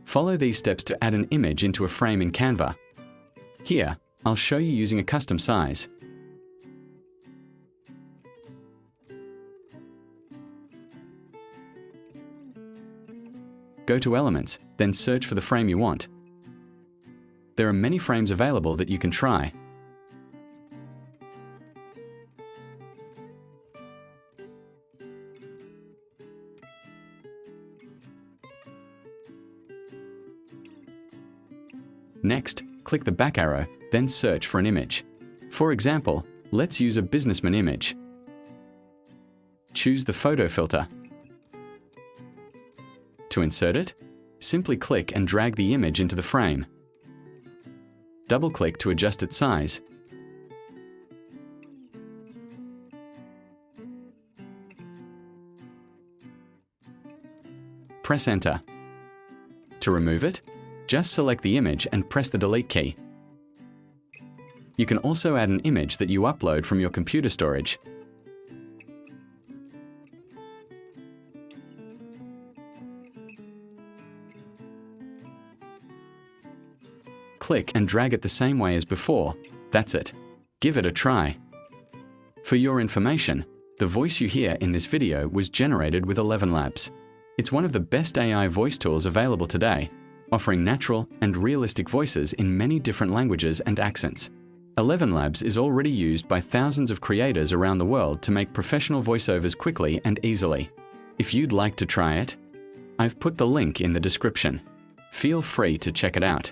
Follow these steps to add an image into a frame in Canva. Here, I'll show you using a custom size. Go to Elements, then search for the frame you want. There are many frames available that you can try. Next, click the back arrow, then search for an image. For example, let's use a businessman image. Choose the photo filter. To insert it, simply click and drag the image into the frame. Double-click to adjust its size. Press Enter. To remove it, just select the image and press the Delete key. You can also add an image that you upload from your computer storage. Click and drag it the same way as before. That's it. Give it a try. For your information, the voice you hear in this video was generated with ElevenLabs. It's one of the best AI voice tools available today, offering natural and realistic voices in many different languages and accents. ElevenLabs is already used by thousands of creators around the world to make professional voiceovers quickly and easily. If you'd like to try it, I've put the link in the description. Feel free to check it out.